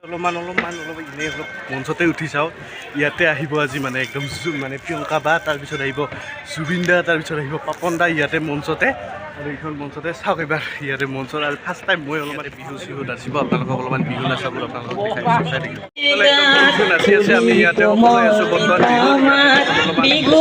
অলপমান এনেই অলপ মঞ্চতে উঠি চাওঁ ইয়াতে আহিব আজি মানে একদম মানে প্ৰিয়ংকা বা তাৰপিছত আহিব জুবিন দা তাৰপিছত আহিব পাপন দা ইয়াতে মঞ্চতে আৰু এইখন মঞ্চতে চাওক এবাৰ ইয়াতে মঞ্চত আৰু ফাৰ্ষ্ট টাইম মই অলপমান বিহু চিহু নাচিব আপোনালোকক অলপমান বিহু নাচাবোৰ আপোনালোকক দেখাইছোঁ চাই থাকিব বিহু নাচি আছে আমি ইয়াতে অকলে আছোঁ বৰ্তমান বিহু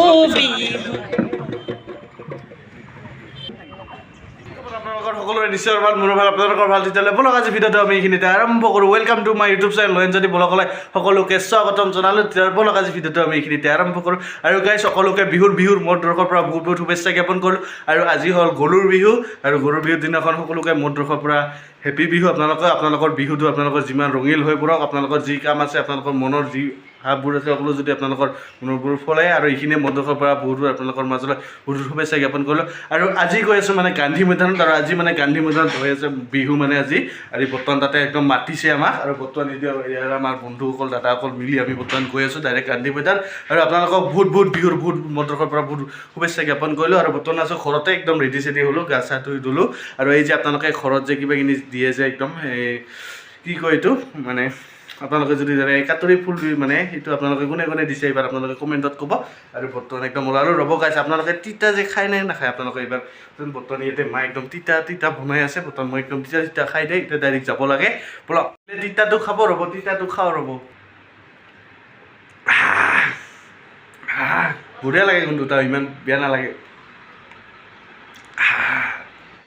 আপোনালোকৰ সকলোৰে নিশ্চয় ভাল মোৰ ভাল আপোনালোকৰ ভাল তেতিয়াহ'লে বলক আজি ভিডিঅ'টো আমি এইখিনিতে আৰম্ভ কৰোঁ welcome to my YouTube channel Loyenjyoti ব্লগলৈ সকলোকে স্বাগতম জনালোঁ তেতিয়াহ'লে বলক আজি ভিডিঅ'টো আমি এইখিনিতে আৰম্ভ কৰোঁ আৰু গাইজ সকলোকে বিহুৰ মোৰ তৰফৰ পৰা বহুত শুভেচ্ছা জ্ঞাপন কৰোঁ আৰু আজি হ'ল গৰুৰ বিহু আৰু গৰুৰ বিহুৰ দিনাখন সকলোকে মোৰ তৰফৰ পৰা হেপী বিহু আপোনালোকৰ বিহুটো আপোনালোকৰ যিমান ৰঙিল হৈ পৰক আপোনালোকৰ যি কাম আছে আপোনালোকৰ মনৰ যি ভাৱবোৰ আছে সকলো যদি আপোনালোকৰ মনবোৰ ফলে আৰু এইখিনিয়ে মদৰখৰ পৰা বহুতো আপোনালোকৰ মাজলৈ বহুত শুভেচ্ছা জ্ঞাপন কৰিলোঁ আৰু আজি গৈ আছোঁ মানে গান্ধী মৈদানত আৰু আজি মানে গান্ধী মৈদানত হৈ আছে বিহু মানে আজি বৰ্তমান তাতে একদম মাতিছে আমাক আৰু বৰ্তমান ইয়াৰ আমাৰ বন্ধুসকল দাদাসকল মিলি আমি বৰ্তমান গৈ আছোঁ ডাইৰেক্ট গান্ধী মৈদান আৰু আপোনালোকক বহুত বিহুৰ বহুত মদৰখৰ পৰা বহুত শুভেচ্ছা জ্ঞাপন কৰিলোঁ আৰু বৰ্তমান আছোঁ ঘৰতে একদম ৰেডি চেডি হ'লোঁ গা চা ধুই ধুলোঁ আৰু এই যে আপোনালোকে ঘৰত যে কিবা কিনি দিয়ে যে একদম কি কয় এইটো মানে আপোনালোকে যদি জানে কাটৰি ফুল মানে সেইটো আপোনালোকে কোনে দিছে এইবাৰ আপোনালোকে কমেণ্টত ক'ব আৰু বৰ্তমান একদম ওলালোঁ ৰ'ব গাইছে আপোনালোকে তিতা যে খাই নে নাখায় আপোনালোকে এইবাৰ বৰ্তমান ইয়াতে মায়ে একদম তিতা বনাই আছে বৰ্তমান মই একদম তিতা খাই দিয়ে এতিয়া ডাইৰেক্ট যাব লাগে বলক তিতাটো খাব ৰ'ব তিতাটো খাওঁ ৰ'ব বঢ়িয়া লাগে কিন্তু তাৰ ইমান বেয়া নালাগে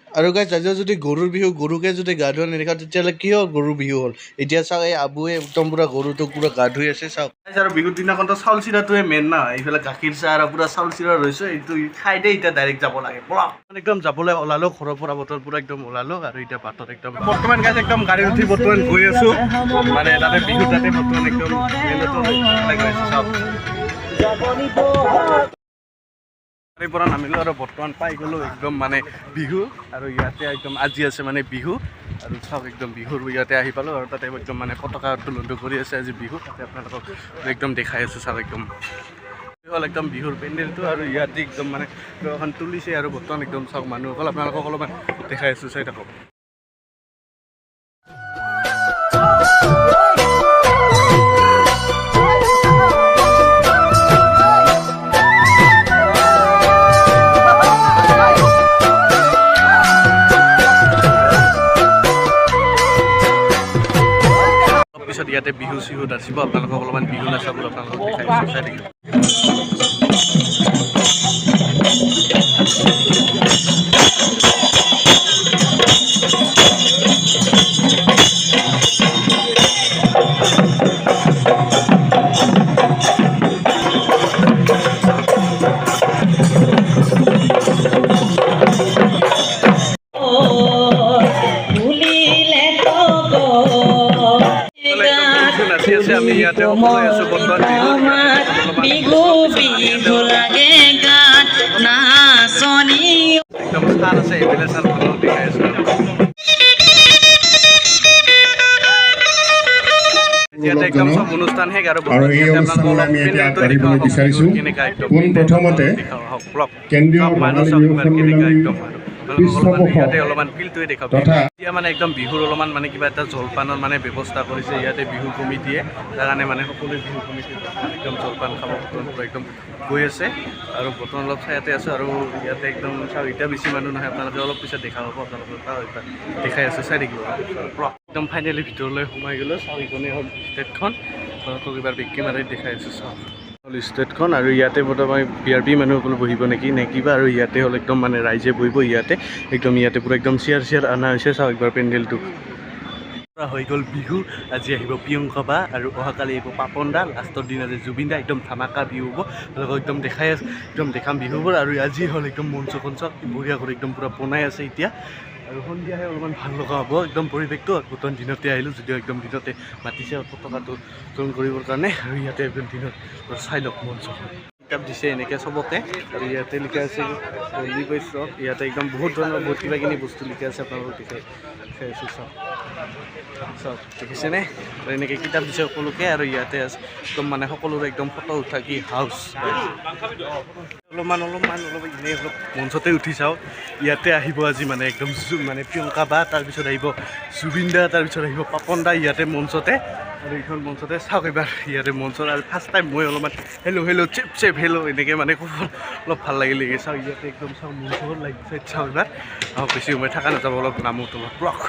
আৰু গাইজ আজি যদি গৰুৰ বিহু গৰুকে যদি গা ধোৱা নেদেখাওঁ তেতিয়াহ'লে কি হ'ল গৰুৰ বিহু হ'ল এতিয়া চাওক এই আবুৱে একদম পুৰা গৰুটোক পুৰা গা ধুই আছে চাওক আৰু বিহুৰ দিনাখনতো চাউল চিৰাটোৱে মেইন না এইফালে গাখীৰ চাহ আৰু পুৰা চাউল চিৰা ৰৈছে এইটো খাই দে এতিয়া ডাইৰেক্ট যাব লাগে বলক একদম যাবলৈ ওলালোঁ ঘৰৰ পৰা বতৰ পুৰা একদম ওলালোঁ আৰু এতিয়া বাটত একদম বৰ্তমান গাইজ একদম গাড়ী উঠি বৰ্তমান গৈ আছোঁ মানে তাতে বিহু তাতে বৰ্তমান একদম গাড়ীৰ পৰা নামিলোঁ আৰু বৰ্তমান পাই গ'লোঁ একদম মানে বিহু আৰু ইয়াতে একদম আজি আছে মানে বিহু আৰু চাওক একদম বিহুৰ ইয়াতে আহি পালোঁ আৰু তাতে একদম মানে পতাকা উত্তোলনটো কৰি আছে আজি বিহু তাতে আপোনালোকক একদম দেখাই আছোঁ চাওক একদম হ'ল একদম বিহুৰ পেণ্ডেলটো আৰু ইয়াতে একদম মানে এখন তুলিছে আৰু বৰ্তমান একদম চাওক মানুহসকল আপোনালোকক অলপমান দেখাই আছোঁ চাই থাকক পিছত ইয়াতে বিহু চিহু নাচিব আপোনালোকক অলপমান বিহু নাচাবোৰ আপোনালোকক দেখাইছোঁ চাই থাকিব আমি ইয়াতে অকলে আছোঁ বৰ্তমান বিহু লাগে গান নাচনি একদম স্থান আছে এইফালে চাল দেখাই আছোঁ ইয়াতে একদম চব অনুষ্ঠান শেষ আৰু এই অনুষ্ঠানলৈ আমি এতিয়া আগবাঢ়িবলৈ বিচাৰিছোঁ পোনপ্ৰথমতে কেন্দ্ৰীয় ইয়াতে অলপমান ফিল্ডটোৱে দেখাব এতিয়া মানে একদম বিহুৰ অলপমান মানে কিবা এটা জলপানৰ মানে ব্যৱস্থা কৰিছে ইয়াতে বিহু কমিটিয়ে তাৰ কাৰণে মানে সকলোৱে বিহু কমিটি একদম জলপান খাব একদম গৈ আছে আৰু বৰ্তমান অলপ ঠাইতে আছোঁ আৰু ইয়াতে একদম চাওক এতিয়া বেছি মানুহ নহয় আপোনালোকে অলপ পিছত দেখা পাব আপোনালোকৰ দেখাই আছোঁ চাই থাকিব একদম ফাইনেলি ভিতৰলৈ সোমাই গ'লোঁ চাওক ইখনেই হ'ল ষ্টেটখন আপোনালোকক এইবাৰ বেগকে মাৰি দেখাই আছোঁ চাওক ষ্টেটখন আৰু ইয়াতে বৰ্তমান PRP মানুহসকল বহিব নেকি কিবা আৰু ইয়াতে হ'ল একদম মানে ৰাইজে বহিব ইয়াতে একদম ইয়াতে পুৰা একদম চেয়াৰ অনা হৈছে চাওক একবাৰ পেণ্ডেলটো হৈ গ'ল বিহু আজি আহিব প্ৰিয়ংকা বা আৰু অহাকালি আহিব পাপন দা লাষ্টৰ দিন আজি জুবিন দা একদম ধামাকা বিহু হ'ব তেওঁলোকক একদম দেখাই আছে একদম দেখাম বিহুবোৰ আৰু আজি হ'ল একদম মঞ্চ বঢ়িয়া কৰি একদম পূৰা বনাই আছে এতিয়া আৰু সন্ধিয়াহে অলপমান ভাল লগা হ'ব একদম পৰিৱেশটো বৰ্তমান দিনতে আহিলোঁ যদিও একদম দিনতে মাতিছে পতাকাটো উত্তোলন কৰিবৰ কাৰণে আৰু ইয়াতে একদম দিনত চাই লওক মঞ্চখন কিতাপ দিছে এনেকৈ চবকে আৰু ইয়াতে লিখা আছে পল্লী বৈষ্ণৱ ইয়াতে একদম বহুত ধৰণৰ বহুত কিবা কিনি বস্তু লিখা আছে আপোনালোকক দেখাই আছোঁ চাওক চব দেখিছেনে এনেকৈ কিতাপ দিছে সকলোকে আৰু ইয়াতে আছে একদম মানে সকলোৰে একদম ফটো উঠা কি হাউচ অলপমান এনেই অলপ মঞ্চতে উঠি চাওঁ ইয়াতে আহিব আজি মানে একদম মানে প্ৰিয়ংকা বা তাৰপিছত আহিব জুবিন দা তাৰপিছত আহিব পাপন দা ইয়াতে মঞ্চতে আৰু এইখন মঞ্চতে চাওক এবাৰ ইয়াতে মঞ্চত আৰু ফাৰ্ষ্ট টাইম মই অলপমান হেল্ল' চেপ হেল্ল' এনেকৈ মানে খুব অলপ ভাল লাগিলে চাওঁ ইয়াতে একদম চাওঁ মঞ্চত লাগিছে চাওঁ এবাৰ বেছি সময় থকা নাযাব অলপ নামো তোমাৰ ব্লক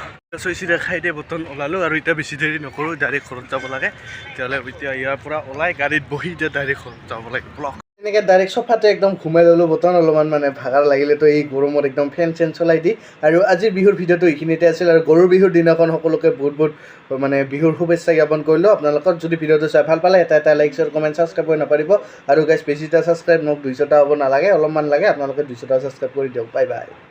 চিধা খাই দিয়ে বৰ্তমান ওলালোঁ আৰু এতিয়া বেছি দেৰি নকৰোঁ ডাইৰেক্ট ঘৰত যাব লাগে তেতিয়াহ'লে এতিয়া ইয়াৰ পৰা ওলাই গাড়ীত বহি এতিয়া ডাইৰেক্ট ঘৰত যাব লাগে ব্লক এনেকৈ ডাইৰেক্ট চফাতে একদম ঘুমাই ল'লোঁ বৰ্তমান অলপমান মানে ভাগৰ লাগিলেতো এই গৰমত একদম ফেন চেন চলাই দি আৰু আজিৰ বিহুৰ ভিডিঅ'টো এইখিনিতে আছিল আৰু গৰুৰ বিহুৰ দিনাখন সকলোকে বহুত মানে বিহুৰ শুভেচ্ছা জ্ঞাপন কৰিলোঁ আপোনালোকৰ যদি ভিডিঅ'টো চাই ভাল পালে এটা লাইক শ্বেয়াৰ কমেণ্ট ছাবস্ক্ৰাইব কৰি নাপাৰিব আৰু গাইজ বেছিটা ছাবস্ক্ৰাইব মোক 200টা হ'ব নালাগে অলপমান লাগে আপোনালোকে 200টা ছাবস্ক্ৰাইব কৰি দিয়ক বাই বাই